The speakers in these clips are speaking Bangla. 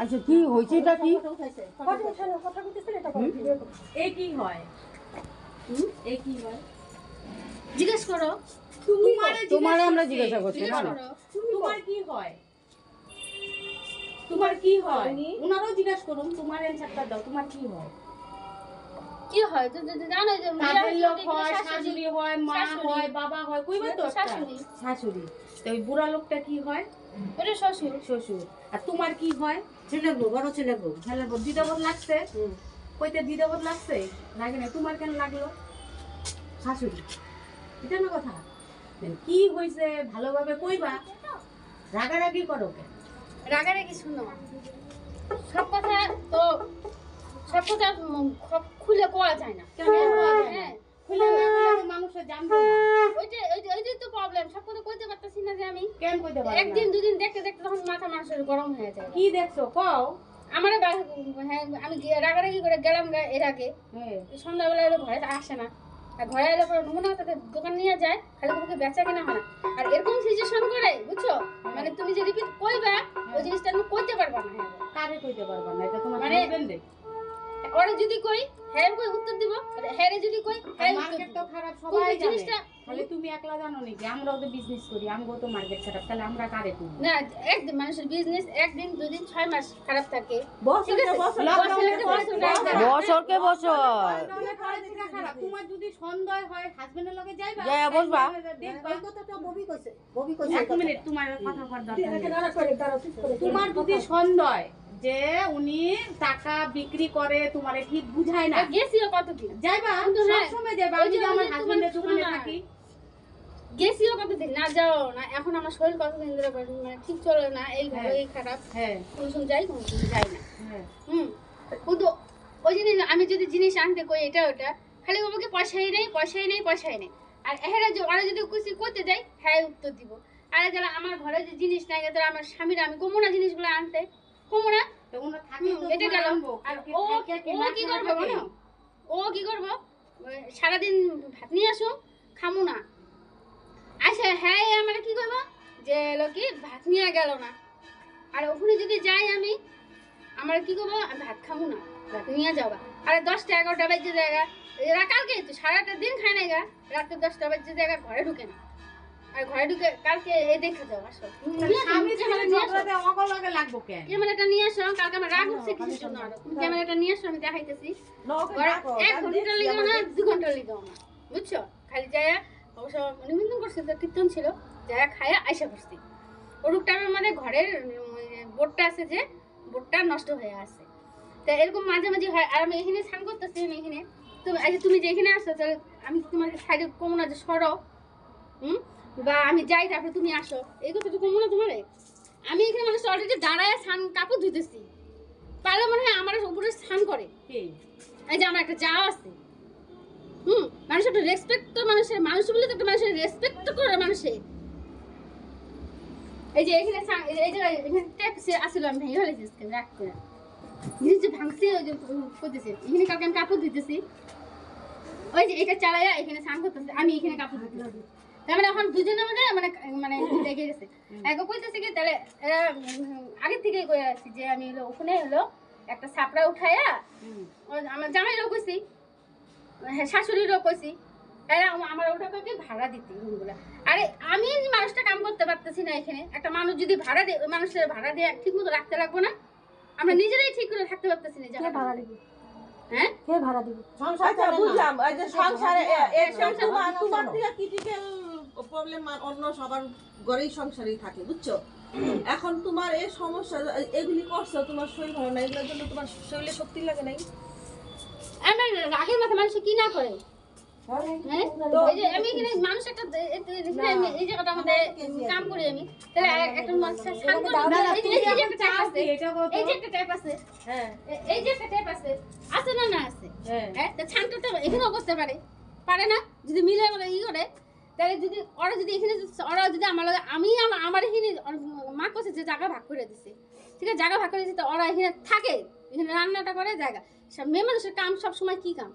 আচ্ছা কি হয়েছে এটা কি এই কি হয় এই কি হয় জিজ্ঞেস করো তোমার আমরা জিজ্ঞাসা করছি না তোমার কি হয় তোমার কি হয় ওনারও জিজ্ঞেস করুন তোমার অ্যানসারটা দাও তোমার কি হয় কি হয় তো জানো যে কাজের লোক হয় শাশুড়ি হয় মা হয় বাবা হয় কইবা তো শাশুড়ি শাশুড়ি তো ওই বুড়া লোকটা কি হয় ওটা শ্বশুর শ্বশুর আর তোমার কি হয় ছেলে বউ বড় ছেলে বউ দ্বিধাবোধ লাগছে কইতে দ্বিধাবোধ লাগছে লাগে না তোমার কেন লাগলো শাশুড়ি এটা না কথা কি হয়েছে ভালোভাবে কইবা রাগারাগি করো কেন রাগারাগি শুনো সব কথা তো সব কথা খুলে কোয়া যায় না কেন হ্যাঁ খুলে না বললে মানুষে জানবে না ওইটাই তো প্রবলেম সব কথা কইতে পারতেছি না যে আমি কেন কইতে পারো একদিন দুদিন দেখতে দেখতে তখন মাথা মানুষের গরম হয়ে যায় কি দেখছো কও আমার হ্যাঁ আমি রাগারাগি করে গেলাম এর আগে হ্যাঁ সন্ধ্যাবেলা এলো ঘরে আসে না আর ঘরে এলে পরে নমুনা তাদের দোকান নিয়ে যায় খালি তোমাকে বেচা কেনা হয় না আর এরকম সিচুয়েশন করে বুঝছো মানে তুমি যে রিপিট কইবা ওই জিনিসটা আমি কইতে পারবা না কারে কইতে পারবা না এটা তোমার মানে হাজবেন্ডে ওরে যদি কই হ্যাঁ কই উত্তর দিব হ্যাঁ রে যদি কই হ্যাঁ মার্কেট তো খারাপ কোন সবাই জানে জিনিসটা তাহলে তুমি একলা জানো নাকি আমরাও তো বিজনেস করি আমরাও তো মার্কেট খারাপ তাহলে আমরা কারে করি না একদিন মানুষের বিজনেস একদিন দুদিন 6 মাস খারাপ থাকে বছরকে বছর বছরকে বছর খারাপ তোমার যদি সন্দেহ হয় হাজবেন্ডের লগে যাইবা যাইয়া বসবা। দেখবা এই কথাটা ববি কইছে এক মিনিট তোমার কথা কর দরকার নেই। তোমার যদি সন্দেহ যে উনি টাকা বিক্রি করে তোমারে ঠিক বুঝায় না গেছিও কত কি যাইবা কিন্তু হ্যাঁ, সবসময় যাইবা ওই আমি যে যদি আমার আমি হাজবেন্ডের তোমার দোকানে শোনো না। থাকি গেছিও কতদিন না যাও না এখন আমার শরীর কতদিন ধরে মানে ঠিক চলে না এই ভালো এই খারাপ হ্যাঁ কোন সময় যাই কোন সময় যাই না হ্যাঁ কিন্তু ওই জিনিস আমি যদি জিনিস আনতে কই এটা ওটা খালি বাবাকে পয়সাই নেই পয়সাই নেই পয়সাই নেই আর এরা ওরা যদি কিছু করতে দেয় হ্যাঁ উত্তর দিব আর যারা আমার ঘরে যে জিনিস নাই তারা আমার স্বামীরা আমি কমো না জিনিসগুলো আনতে কমো না তো ওনা থাকে তো এটা গেল আর ও কি করবো জানো ও কি করবো সারাদিন ভাত নিয়ে আসো খামো না আচ্ছা হ্যাঁ আমরা কি করবো যে লোকে ভাত নিয়ে গেল না আর ওখানে যদি যাই আমি আমার কি করবো আমি ভাত খাবো না ভাত নিয়ে যাবা আরে 10টা 11টা বাজে জায়গা এরা কালকে তো সারাটা দিন খায় না গা রাতে 10টা বাজে জায়গা ঘরে ঢুকে না আর ঘরে ঢুকে কালকে এই দেখা যাও আসো আমি ঝগড়াতে অগল লগে লাগবো কেন ক্যামেরাটা নিয়ে আসো কালকে আমার রাগ উঠছে কিছুর জন্য আরো ক্যামেরাটা নিয়ে আসো আমি দেখাইতেছি 1 ঘন্টা লিগাও না 2 ঘন্টা লিগাও না বুঝছো খালি যায় অবশ্য নিমন্ত্রণ করছে তো কীর্তন ছিল যায় খায়া আইসা করছি ওরুক টাইমের মধ্যে ঘরের বোর্ডটা আছে যে বোর্ডটা নষ্ট হয়ে আছে তা এরকম মাঝে মাঝে হয় আর আমি এখানে স্নান করতেছি আমি এখানে তুমি আচ্ছা তুমি যে এখানে আসছো তাহলে আমি তোমার সাইডে কমো না যে সরো বা আমি যাই তারপরে তুমি আসো এই কথা তো কমো না তোমার আমি এখানে মানে অলরেডি দাঁড়ায় স্নান কাপড় ধুইতেছি পারলে মনে হয় আমার উপরে স্নান করে এই যে আমার একটা যা আছে মানুষ একটা রেসপেক্ট তো মানুষের মানুষ বলে তো একটা মানুষের রেসপেক্ট তো করে মানুষের এই যে এখানে এই যে এখানে ট্যাপ আসছিল আমি ভেঙে ফেলেছি রাগ করে জিনিস যে ভাঙছে ওই যে করতেছে এখানে কালকে আমি কাপড় ধুইতেছি ওই যে এটা চালাইয়া এখানে স্নান করতেছে আমি এখানে কাপড় ধুইতেছি তার মানে এখন দুজনের মধ্যে মানে মানে লেগে গেছে এক কইতেছে কি তাহলে এরা আগে থেকেই কই আসছি যে আমি হলো ওখানে হলো একটা ছাপড়া উঠাইয়া আমার জামাইরাও কইছি হ্যাঁ শাশুড়িরও কইছি এরা আমার ওটা কাউকে ভাড়া দিতে রুমগুলো আরে আমি মানুষটা কাম করতে পারতেছি না এখানে একটা মানুষ যদি ভাড়া দেয় ওই মানুষের ভাড়া দিয়ে ঠিক মতো রাখতে লাগবো না আমরা নিজেরাই ঠিক করে থাকতে পারতেছি না কে ভাড়া দিবে হ্যাঁ কে ভাড়া দিবে আচ্ছা বুঝলাম এই যে সংসারে সংসার তোমার থেকে ক্রিটিক্যাল প্রবলেম অন্য সবার ঘরেই সংসারেই থাকে বুঝছো এখন তোমার এই সমস্যা এগুলি করছো তোমার শরীর ভালো না এগুলোর জন্য তোমার শরীরে শক্তি লাগে নাই আমার রাগের মাথা মানুষ কি না করে হ্যাঁ এই যে আমি এখানে মানুষ একটা এই জায়গাটা আমাদের কাম করি আমি তাহলে একটা মানুষ স্নান করে এই যে একটা ট্যাপ আছে এই যে একটা ট্যাপ আছে হ্যাঁ এই যে একটা ট্যাপ আছে আছে না না আছে হ্যাঁ হ্যাঁ তো ছানটা তো এখানেও করতে পারে না যদি মিলে মানে ই করে তাহলে যদি ওরা যদি এখানে ওরা যদি আমার আমি আমার এখানে মা করছে যে জায়গা ভাগ করে দিছে ঠিক আছে জায়গা ভাগ করে দিচ্ছে তো ওরা এখানে থাকে এখানে রান্নাটা করে জায়গা মেয়ে মানুষের কাম সব সময় কি কাম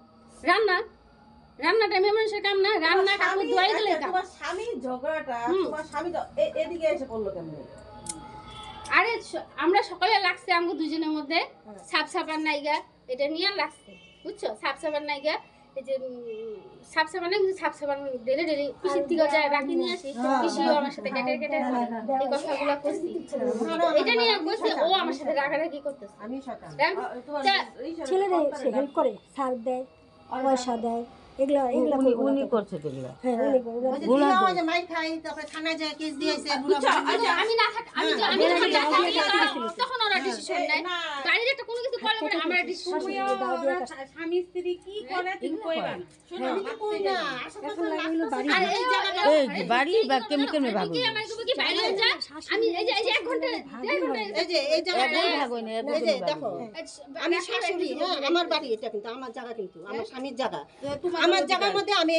রান্নাটা মেয়ে মানুষের কাম না রান্না কাপড় ধোয়াই গেলে কাম তোমার স্বামী ঝগড়াটা তোমার স্বামী এদিকে এসে পড়লো কেমন আরে আমরা সকালে লাগছে আমাকে দুজনের মধ্যে সাপ সাপার নাইগা এটা নিয়ে লাগছে বুঝছো সাপ সাপার নাইগা এই যে সাপ সাপার না কিন্তু সাপ সাপার ডেলি ডেলি পিসির থেকে যায় রাখি নিয়ে আসি পিসিও আমার সাথে কেটে কেটে এই কথাগুলো করছি এটা নিয়ে কইছে ও আমার সাথে রাগারাগি করতেছে আমি সকাল তোমার ছেলেরা সে হেল্প করে সার দেয় পয়সা দেয় এগুলা এগুলা উনি করছে তো এগুলা। হ্যাঁ উনি করে। ওই যে দিলা হয় যে মাইর খাই তারপরে থানায় যায় কেস দিয়েছে বুড়া আমি না থাকি আমি তো আমি তখন ওরা ডিসিশন নেয় গাড়ির একটা কোনো কিছু করলে পরে আমরা ডিসিশন স্বামী স্ত্রী কি করে তুমি কইবা না শোনো আমি তো কই না এখন লাগলো বাড়ি আর এই জায়গাটা এই যে বাড়ি বা কেমিক্যাল মে ভাগো কি আমার কি বাইরে যায় আমি এই যে 1 ঘন্টা 1.5 ঘন্টা এই যে এই জায়গাটা একদম ভাগো না এই যে দেখো আমি শাশুড়ি হ্যাঁ আমার বাড়ি এটা কিন্তু আমার জায়গা কিন্তু আমার স্বামীর জায়গা আমার জায়গার মধ্যে আমি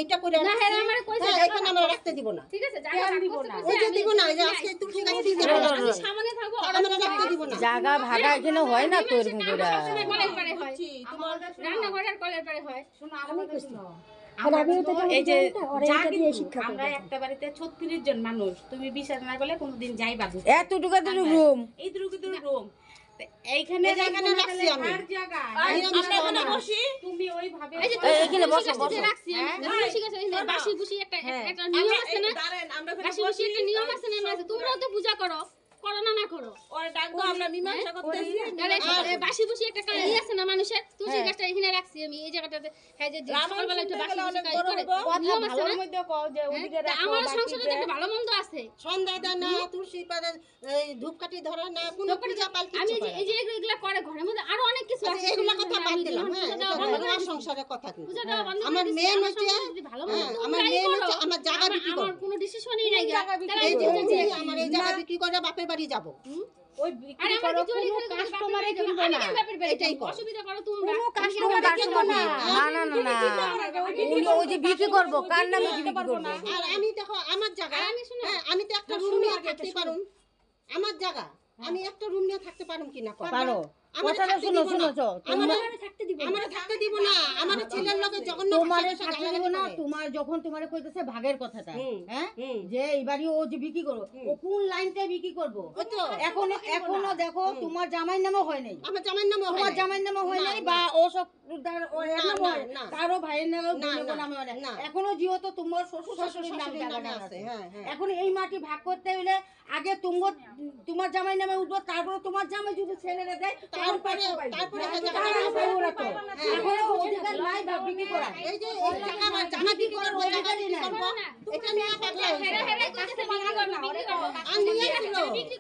এইটা করে না হ্যাঁ আমারে কইছে হ্যাঁ এখানে আমরা রাখতে দিব না ঠিক আছে জায়গা দিব না ওই যে দিব না যে আজকে তুলসী গাছ দিয়ে দিব না সামনে থাকবো আমরা রাখতে দিব না জায়গা ভাগা এখানে হয় না তো এরকম করে কলের পারে হয় রান্না ঘরের কলের পারে হয় আমি কইছি আর আমি তো এই যে ওরা এটা দিয়ে শিক্ষা আমরা করে একটা বাড়িতে 36 জন মানুষ তুমি বিচার না করলে কোনোদিন যাইবা না এতটুকু রুম এই দুটো রুম এইখানে রাখছি আমি আমরা এখানে বসি তুমি ওইভাবে এই যে এখানে বসো বসো রাখছি ঠিক আছে বাসি বুসি একটা একটা নিয়ম আছে না বাসি বুসি একটা নিয়ম আছে না তোমরাও তো পূজা করো করো না না করো ওরে ডাকবো আমরা মীমাংসা করতেছি বাসি বুসি একটা কাজ আছে না মানুষের তুলসী গাছটা এখানে রাখছি আমি এই জায়গাটাতে হ্যাঁ যে সকালবেলা একটু বাসি বুসি কাজ করে নিয়ম আছে না মধ্যে কও যে ওদিকে তা আমার সংসারে তো একটা ভালো মন্দ আছে সন্ধ্যা দেয় না তুলসী পাতা এই ধূপকাঠি ধরে না কোনো পূজা পাল আমি কিছু এই যে এগুলা করে ঘরের মধ্যে আরো অনেক কিছু আছে এগুলা কথা বাদ দিলাম হ্যাঁ এটা ঘরোয়া সংসারের কথা কিন্তু আমার মেন হচ্ছে আমার মেন হচ্ছে আমার জায়গা বিক্রি আমার করব কোনো ডিসিশনই নাই এই যে আমার এই জায়গা বিক্রি করে বাপের বাড়ি যাব ওই বিক্রি করো কোনো কাস্টমারে কিনবে না এটাই অসুবিধা করো তোমরা কাস্টমার না না না না ওই যে বিক্রি করব কার নামে বিক্রি করব আর আমি দেখো আমার জায়গা হ্যাঁ আমি তো একটা রুম নিয়ে থাকতে পারুম আমার জায়গা আমি একটা রুম নিয়ে থাকতে পারুম কিনা পারো কথাটা শুনো শুনো থাকতে দিব আমার থাকতে দিব না আমার ছেলের লগে জগন্নাথ তোমারে থাকতে দিব না তোমার যখন তোমারে কইতেছে ভাগের কথাটা হ্যাঁ যে এইবারই ও যে বিক্রি করবো ও কোন লাইনটা বিক্রি করবো এখনো দেখো তোমার জামাইর নামও হয় নাই আমার জামাইয়ের নামে তোমার জামাইর নামও হয় নাই বা ও সব কারো ভাইয়ের নামেও নামে হয় না এখনো যেহেতু তোমার শ্বশুর শাশুড়ির নাম জায়গাটা আছে এখন এই মাটি ভাগ করতে হইলে আগে তোমার জামাই নামে উঠবো তারপরে তোমার জামাই যদি ছেলেরা দেয় তারপরে এখনো অধিকার নাই ভাগ বিক্রি করা এই যে আমার জামা বিক্রি করবো জায়গা বিক্রি করবো এটা নিয়ে হেরা হেরা করতেছে বিক্রি করো আর নিয়ে আসলো বিক্রি